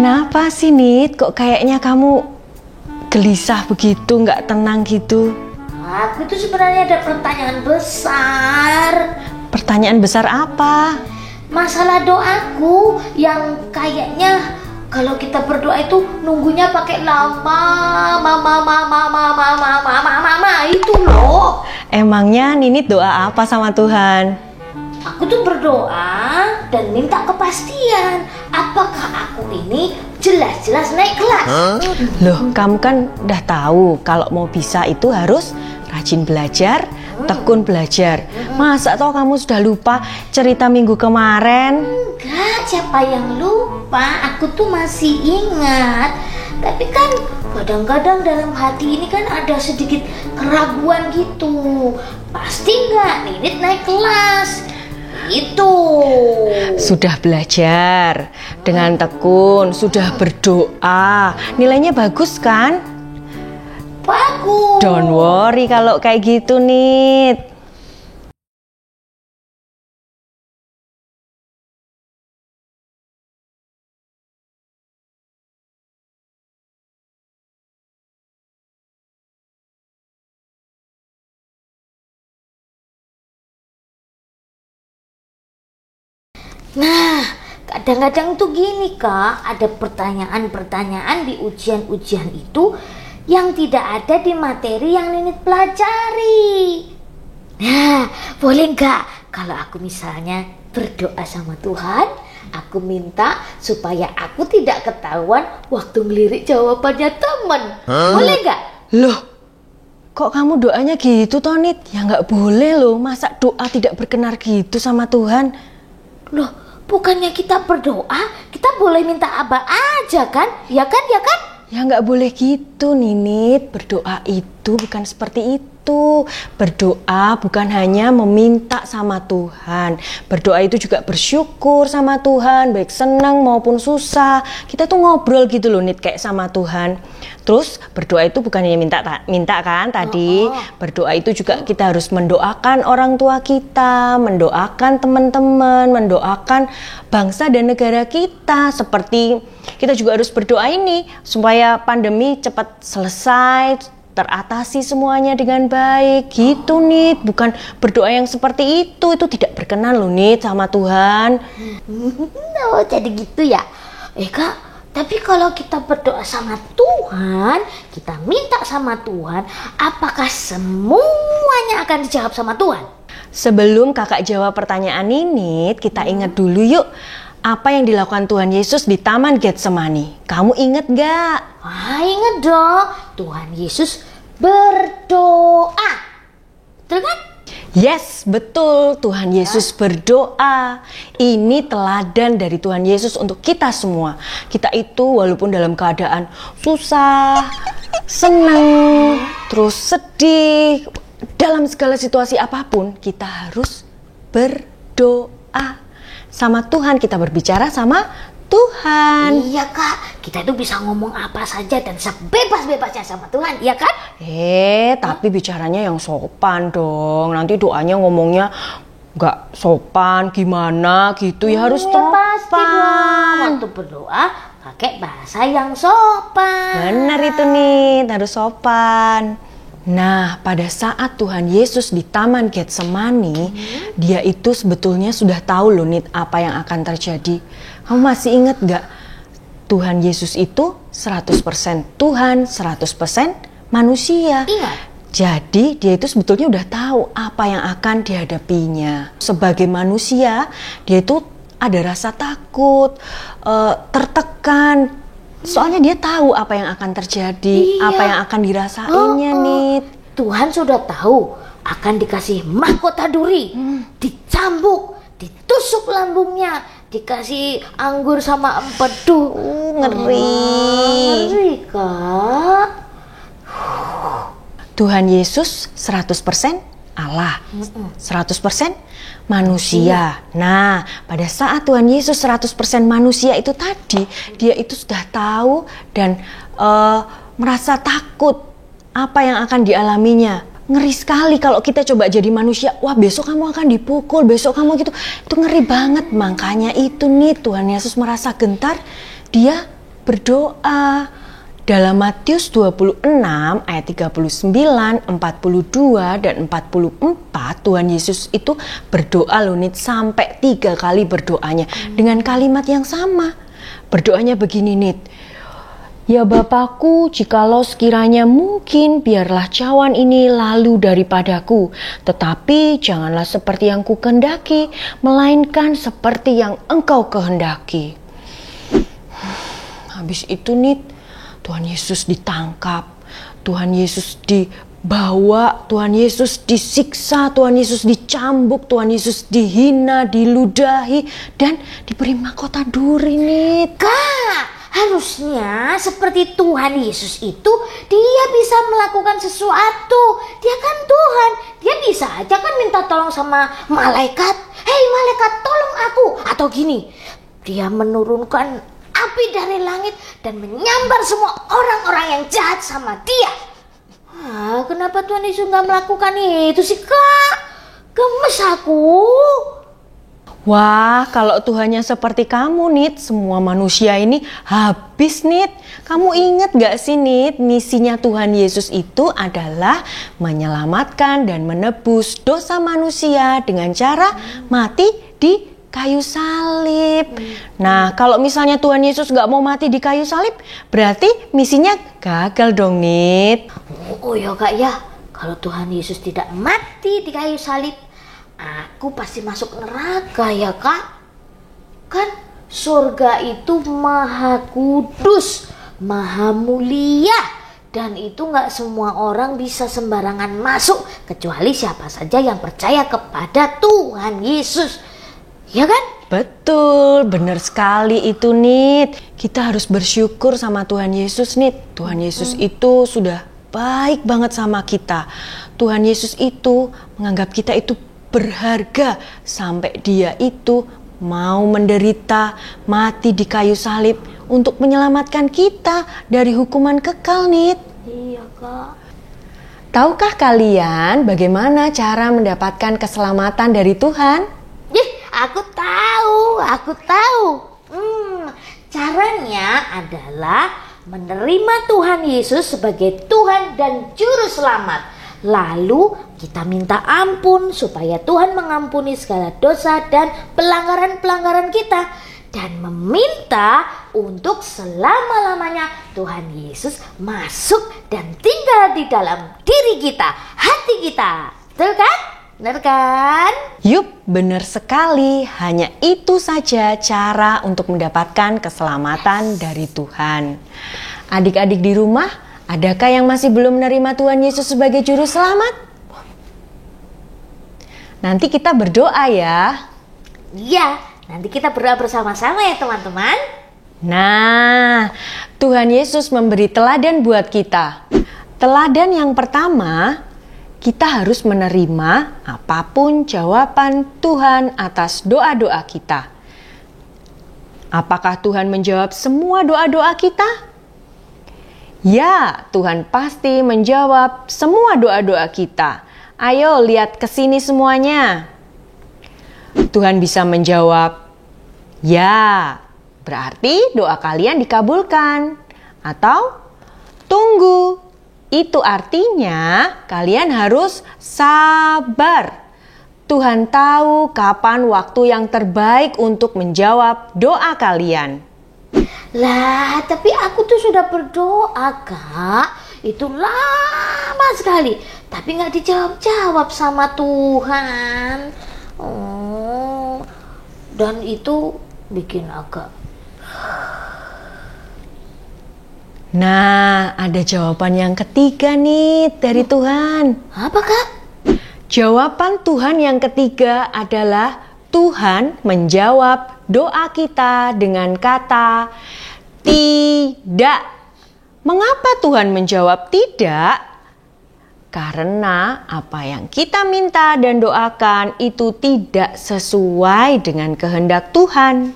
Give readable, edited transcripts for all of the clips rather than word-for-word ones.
Kenapa sih Nit? Kok kayaknya kamu gelisah begitu, nggak tenang gitu? Aku tuh sebenarnya ada pertanyaan besar. Pertanyaan besar apa? Masalah doaku yang kayaknya kalau kita berdoa itu nunggunya pakai lama, mama itu loh. Emangnya Ninit doa apa sama Tuhan? Aku tuh berdoa dan minta kepastian apakah aku ini jelas-jelas naik kelas. Loh, kamu kan udah tahu kalau mau bisa itu harus rajin belajar, tekun belajar. Masa toh kamu sudah lupa cerita minggu kemarin? Enggak, siapa yang lupa? Aku tuh masih ingat. Tapi kan kadang-kadang dalam hati ini kan ada sedikit keraguan gitu. Pasti nggak Ninit naik kelas? Itu. Sudah belajar dengan tekun, sudah berdoa. Nilainya bagus kan? Bagus. Don't worry kalau kayak gitu, Nit. Nah, kadang-kadang tuh gini Kak, ada pertanyaan-pertanyaan di ujian-ujian itu yang tidak ada di materi yang Ninit pelajari. Nah, boleh nggak kalau aku misalnya berdoa sama Tuhan, aku minta supaya aku tidak ketahuan waktu ngelirik jawabannya temen. Boleh nggak? Loh, kok kamu doanya gitu toh, Nit? Ya nggak boleh loh, masa doa tidak berkenar gitu sama Tuhan? Loh, bukannya kita berdoa, kita boleh minta apa aja kan? Ya kan, ya kan? Ya nggak boleh gitu, Ninit. Berdoa itu bukan seperti itu. Berdoa bukan hanya meminta sama Tuhan. Berdoa itu juga bersyukur sama Tuhan, baik senang maupun susah. Kita tuh ngobrol gitu loh, Nit, kayak sama Tuhan. Terus berdoa itu bukan hanya minta kan tadi. Berdoa itu juga kita harus mendoakan orang tua kita, mendoakan teman-teman, mendoakan bangsa dan negara kita. Seperti kita juga harus berdoa ini supaya pandemi cepat selesai, teratasi semuanya dengan baik gitu, Nit. Bukan berdoa yang seperti itu tidak berkenan loh, Nit, sama Tuhan. Oh, jadi gitu ya. Kak, tapi kalau kita berdoa sama Tuhan, kita minta sama Tuhan, apakah semuanya akan dijawab sama Tuhan? Sebelum kakak jawab pertanyaan ini, kita ingat dulu yuk apa yang dilakukan Tuhan Yesus di Taman Getsemani. Kamu ingat gak? Ingat dong, Tuhan Yesus berdoa. Betul kan? Yes, betul. Tuhan Yesus berdoa. Ini teladan dari Tuhan Yesus untuk kita semua. Kita itu walaupun dalam keadaan susah, senang, terus sedih, dalam segala situasi apapun, kita harus berdoa sama Tuhan. Kita berbicara sama Tuhan. Iya Kak, kita itu bisa ngomong apa saja dan sebebas-bebasnya sama Tuhan, iya kan? Tapi bicaranya yang sopan dong. Nanti doanya ngomongnya nggak sopan gimana gitu ya, harus sopan. Pasti dong. Waktu berdoa pakai bahasa yang sopan. Benar itu nih, harus sopan. Nah, pada saat Tuhan Yesus di Taman Getsemani, dia itu sebetulnya sudah tahu loh, Nit, apa yang akan terjadi. Kamu masih ingat gak? Tuhan Yesus itu 100% Tuhan, 100% manusia. Ingat. Jadi dia itu sebetulnya udah tahu apa yang akan dihadapinya. Sebagai manusia, dia itu ada rasa takut, tertekan. Soalnya dia tahu apa yang akan terjadi, apa yang akan dirasainnya, Nit. Tuhan sudah tahu akan dikasih mahkota duri, dicambuk, ditusuk lambungnya, dikasih anggur sama empedu. Ngeri. Ngeri, Kak. Tuhan Yesus 100% Allah, 100% manusia. Nah, pada saat Tuhan Yesus 100% manusia itu tadi, dia itu sudah tahu dan merasa takut apa yang akan dialaminya. Ngeri sekali kalau kita coba jadi manusia. Wah, besok kamu akan dipukul, besok kamu gitu. Itu ngeri banget. Makanya itu nih Tuhan Yesus merasa gentar. Dia berdoa. Dalam Matius 26 ayat 39, 42, dan 44 Tuhan Yesus itu berdoa loh Nit, sampai 3 kali berdoanya dengan kalimat yang sama. Berdoanya begini Nit, ya Bapakku, jikalau sekiranya mungkin biarlah cawan ini lalu daripadaku, tetapi janganlah seperti yang kukehendaki, melainkan seperti yang Engkau kehendaki. Habis itu Nit, Tuhan Yesus ditangkap, Tuhan Yesus dibawa, Tuhan Yesus disiksa, Tuhan Yesus dicambuk, Tuhan Yesus dihina, diludahi, dan diberi mahkota duri Nit. Kak, harusnya seperti Tuhan Yesus itu, dia bisa melakukan sesuatu. Dia kan Tuhan, dia bisa aja kan minta tolong sama malaikat. Hei malaikat, tolong aku. Atau gini, dia menurunkan api dari langit dan menyambar semua orang-orang yang jahat sama dia. Kenapa Tuhan Yesus nggak melakukan itu sih Kak? Gemes aku. Wah, kalau Tuhannya seperti kamu Nit, semua manusia ini habis Nit. Kamu ingat gak sih Nit, misinya Tuhan Yesus itu adalah menyelamatkan dan menebus dosa manusia dengan cara mati di kayu salib. Nah, kalau misalnya Tuhan Yesus gak mau mati di kayu salib, berarti misinya gagal dong Nit. Oh ya Kak ya, kalau Tuhan Yesus tidak mati di kayu salib, aku pasti masuk neraka ya Kak. Kan surga itu maha kudus, maha mulia, dan itu gak semua orang bisa sembarangan masuk, kecuali siapa saja yang percaya kepada Tuhan Yesus. Ya kan? Betul, benar sekali itu Nit. Kita harus bersyukur sama Tuhan Yesus Nit. Tuhan Yesus itu sudah baik banget sama kita. Tuhan Yesus itu menganggap kita itu berharga sampai dia itu mau menderita, mati di kayu salib untuk menyelamatkan kita dari hukuman kekal Nit. Iya Kak. Tahukah kalian bagaimana cara mendapatkan keselamatan dari Tuhan? Aku tahu. Caranya adalah menerima Tuhan Yesus sebagai Tuhan dan Juru Selamat. Lalu kita minta ampun supaya Tuhan mengampuni segala dosa dan pelanggaran-pelanggaran kita. Dan meminta untuk selama-lamanya Tuhan Yesus masuk dan tinggal di dalam diri kita, hati kita. Betul kan? Benar kan? Yup, benar sekali. Hanya itu saja cara untuk mendapatkan keselamatan dari Tuhan. Adik-adik di rumah, adakah yang masih belum menerima Tuhan Yesus sebagai Juru Selamat? Nanti kita berdoa ya. Iya, nanti kita berdoa bersama-sama ya teman-teman. Nah, Tuhan Yesus memberi teladan buat kita. Teladan yang pertama, kita harus menerima apapun jawaban Tuhan atas doa-doa kita. Apakah Tuhan menjawab semua doa-doa kita? Ya, Tuhan pasti menjawab semua doa-doa kita. Ayo lihat ke sini semuanya. Tuhan bisa menjawab, ya, berarti doa kalian dikabulkan. Atau, tunggu. Itu artinya kalian harus sabar. Tuhan tahu kapan waktu yang terbaik untuk menjawab doa kalian. Lah, tapi aku tuh sudah berdoa Kak. Itu lama sekali, tapi gak dijawab-jawab sama Tuhan. Dan itu bikin agak... Nah, ada jawaban yang ketiga nih dari Tuhan. Apa Kak? Jawaban Tuhan yang ketiga adalah Tuhan menjawab doa kita dengan kata tidak. Mengapa Tuhan menjawab tidak? Karena apa yang kita minta dan doakan itu tidak sesuai dengan kehendak Tuhan.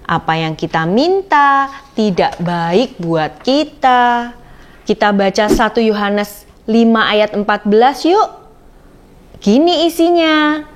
Apa yang kita minta tidak baik buat kita. Kita baca 1 Yohanes 5 ayat 14 yuk. Gini isinya.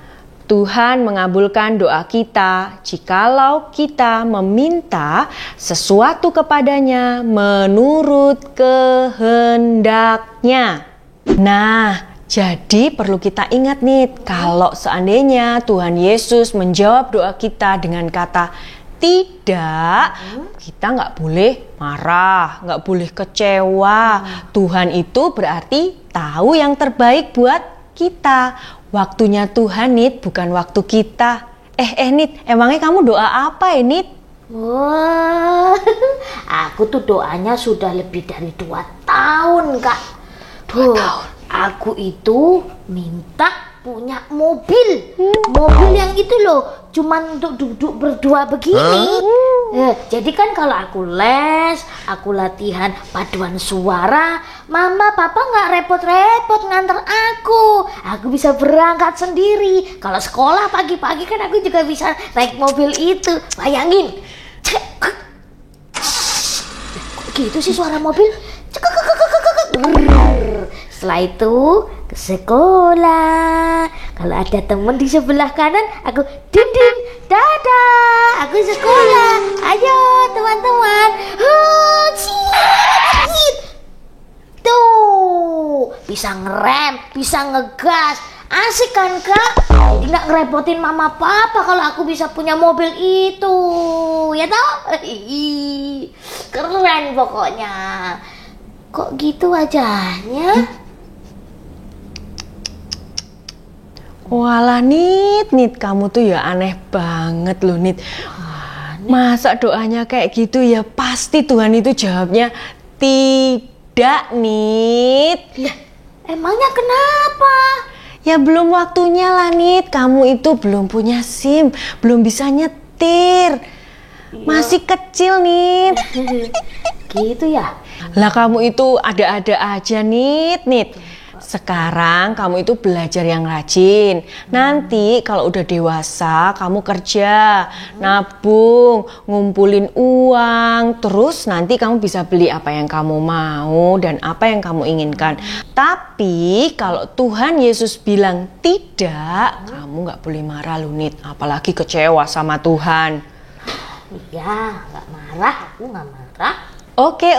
Tuhan mengabulkan doa kita jikalau kita meminta sesuatu kepadanya menurut kehendaknya. Nah, jadi perlu kita ingat nih, kalau seandainya Tuhan Yesus menjawab doa kita dengan kata tidak, kita nggak boleh marah, nggak boleh kecewa. Tuhan itu berarti tahu yang terbaik buat kita. Waktunya Tuhan, Nit, bukan waktu kita. Nit, emangnya kamu doa apa ya, Nit? Wah, aku tuh doanya sudah lebih dari 2 tahun, Kak. 2 tahun. Aku itu minta punya mobil. Mobil yang itu loh, cuman untuk duduk berdua begini. Jadi kan kalau aku les, aku latihan paduan suara, mama papa nggak repot-repot nganter aku. Aku bisa berangkat sendiri. Kalau sekolah pagi-pagi kan aku juga bisa naik mobil itu. Bayangin. Kok gitu sih suara mobil? Setelah itu ke sekolah. Kalau ada temen di sebelah kanan, aku dinding, dadah, aku sekolah. Ayo teman-teman. Tuh, bisa ngerem, bisa ngegas. Asik kan, Kak? Jadi nggak ngerepotin mama papa kalau aku bisa punya mobil itu. Ya toh? Keren pokoknya. Kok gitu wajahnya? Walah, Nit, kamu tuh ya aneh banget loh, Nit. Masa doanya kayak gitu ya? Pasti Tuhan itu jawabnya tidak, Nit. Lah, emangnya kenapa? Ya belum waktunya lah, Nit. Kamu itu belum punya SIM, belum bisa nyetir. Masih kecil, Nit. Gitu ya? Lah kamu itu ada-ada aja, Nit. Sekarang kamu itu belajar yang rajin. Nanti kalau udah dewasa, kamu kerja, nabung, ngumpulin uang. Terus nanti kamu bisa beli apa yang kamu mau dan apa yang kamu inginkan. Tapi kalau Tuhan Yesus bilang tidak, kamu gak boleh marah loh, Nit. Apalagi kecewa sama Tuhan. Iya, gak marah, aku gak marah. Oke,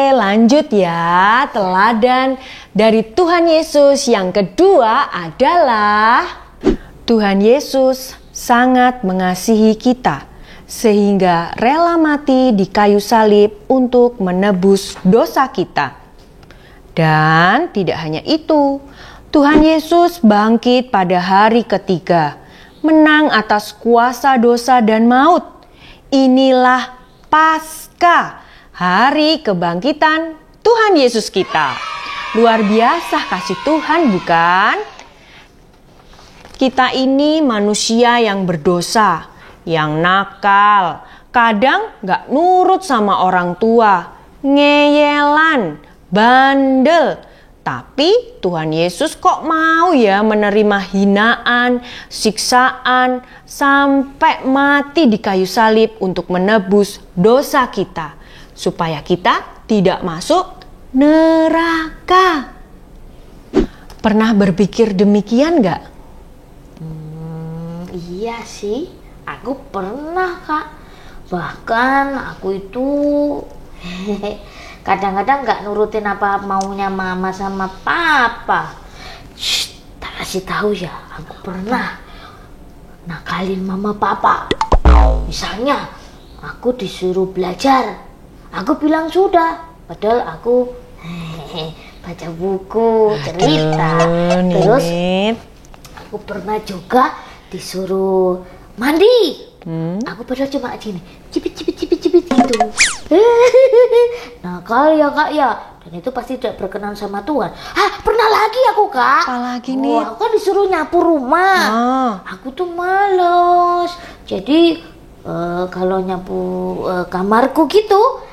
lanjut ya. Teladan dari Tuhan Yesus yang kedua adalah Tuhan Yesus sangat mengasihi kita sehingga rela mati di kayu salib untuk menebus dosa kita. Dan tidak hanya itu, Tuhan Yesus bangkit pada hari ketiga, menang atas kuasa dosa dan maut. Inilah Paskah, hari kebangkitan Tuhan Yesus kita. Luar biasa kasih Tuhan, bukan? Kita ini manusia yang berdosa, yang nakal, kadang gak nurut sama orang tua, ngeyelan, bandel. Tapi Tuhan Yesus kok mau ya menerima hinaan, siksaan, sampai mati di kayu salib untuk menebus dosa kita, supaya kita tidak masuk neraka. Pernah berpikir demikian gak? Iya sih, aku pernah, Kak. Bahkan aku itu kadang-kadang gak nurutin apa maunya mama sama papa. Tak kasih tahu ya, aku pernah nakalin mama papa. Misalnya aku disuruh belajar, aku bilang sudah, padahal aku baca buku, cerita. Terus aku pernah juga disuruh mandi. Aku padahal cuma gini, cipit gitu. Nakal ya, Kak ya. Dan itu pasti tidak berkenan sama Tuhan. Pernah lagi aku, Kak. Apalagi nih? Aku kan disuruh nyapu rumah. Aku tuh males. Jadi kalau nyapu kamarku gitu,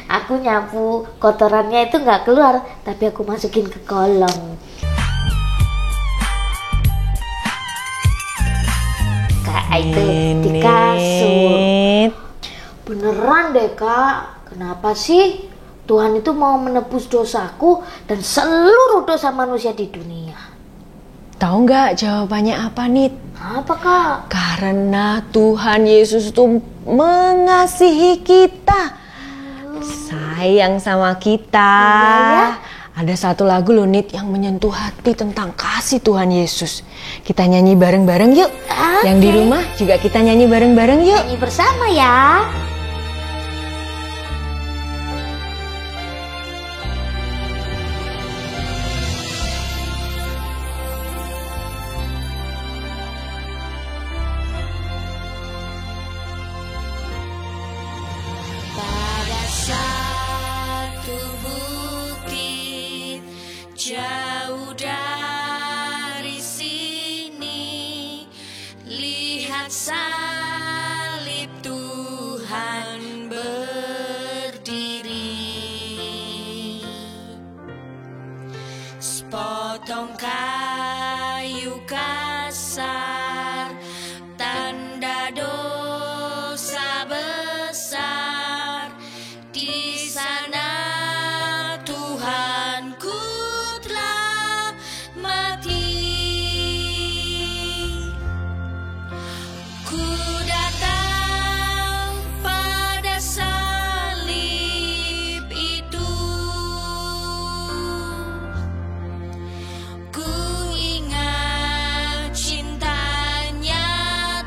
aku nyapu kotorannya itu nggak keluar, tapi aku masukin ke kolong. Kayak itu di kasur. Beneran deh, Kak. Kenapa sih Tuhan itu mau menebus dosaku dan seluruh dosa manusia di dunia? Tahu nggak jawabannya apa, Nit? Apa, Kak? Karena Tuhan Yesus itu mengasihi kita, sayang sama kita. Iya, ya. Ada satu lagu loh, Nit, yang menyentuh hati tentang kasih Tuhan Yesus. Kita nyanyi bareng-bareng yuk. Oke. Yang di rumah juga kita nyanyi bareng-bareng yuk. Nyanyi bersama ya. Pada satu bukit jauh dari sini, lihat salib Tuhan berdiri. Sepotong kayu kasar, tanda dosa besar. Di sana Tuhanku telah mati. Ku datang pada salib itu. Ku ingat cintanya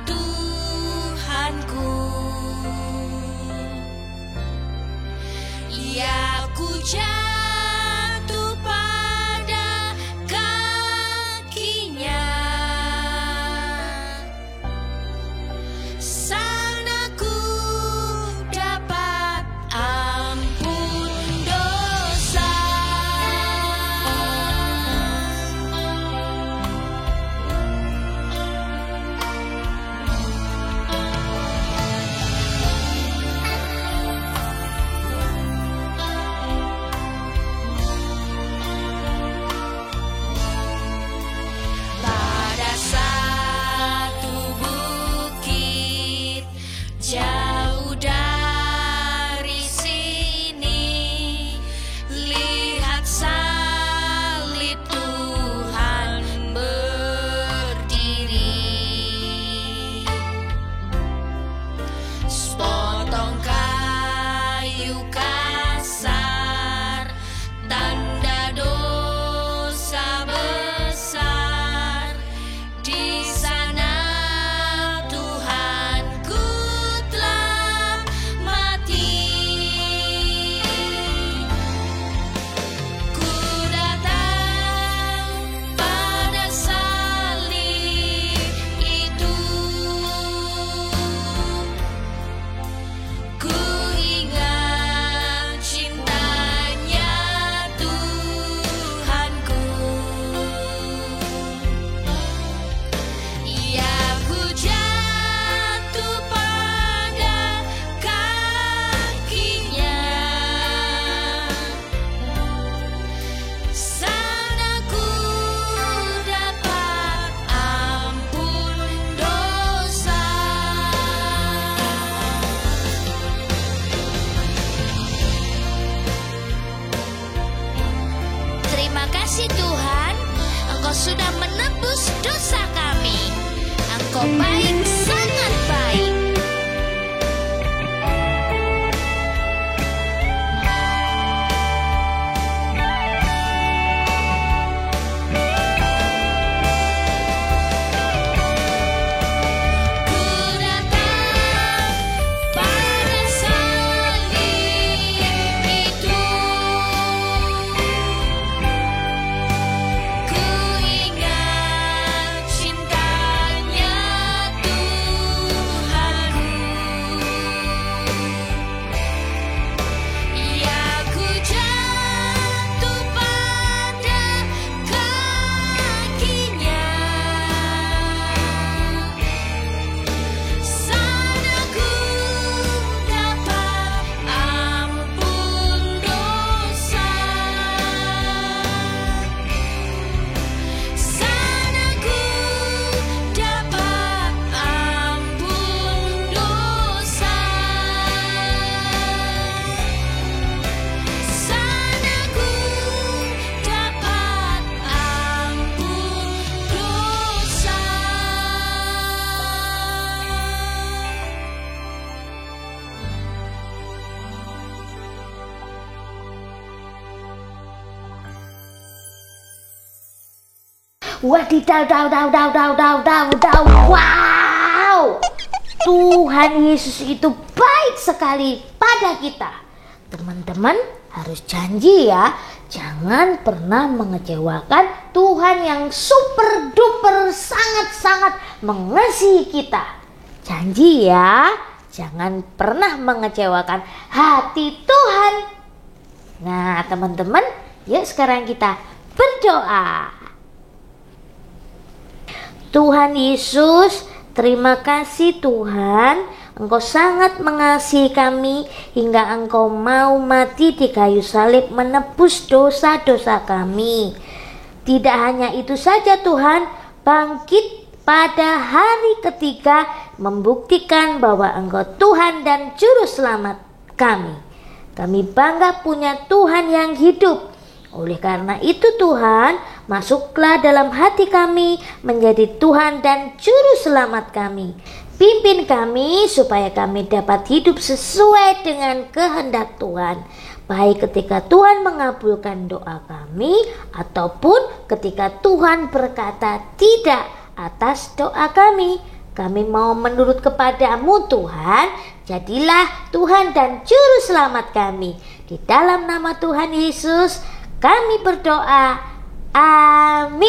Tuhanku. Ya, ku jatuh pada kakinya. Sana ku dapat ampun dosa. Pada satu bukit jauh dari sini, lihat salib Tuhan berdiri. Sepotong kayu kasar, tanda dosa besar. Di sana Tuhanku telah mati. Ku datang pada salib itu. Ku ingat cintanya Tuhanku. Ya, ku jatuh pada kakinya. Sana ku dapat ampun dosa. Terima kasih Tuhan, Engkau sudah menebus dosa kami. Engkau baik, sangat baik. Ku datang pada salib itu. Ku ingat cintanya Tuhan. Wadidaw. Wow, Tuhan Yesus itu baik sekali pada kita. Teman-teman harus janji ya, jangan pernah mengecewakan Tuhan yang super duper sangat-sangat mengasihi kita. Janji ya, jangan pernah mengecewakan hati Tuhan. Nah teman-teman, yuk sekarang kita berdoa. Tuhan Yesus, terima kasih Tuhan, Engkau sangat mengasihi kami hingga Engkau mau mati di kayu salib menebus dosa-dosa kami. Tidak hanya itu saja Tuhan, bangkit pada hari ketiga membuktikan bahwa Engkau Tuhan dan Juru Selamat kami. Kami bangga punya Tuhan yang hidup. Oleh karena itu Tuhan, masuklah dalam hati kami menjadi Tuhan dan Juru Selamat kami. Pimpin kami supaya kami dapat hidup sesuai dengan kehendak Tuhan. Baik ketika Tuhan mengabulkan doa kami ataupun ketika Tuhan berkata tidak atas doa kami. Kami mau menurut kepadamu Tuhan, jadilah Tuhan dan Juru Selamat kami. Di dalam nama Tuhan Yesus kami berdoa. Amin.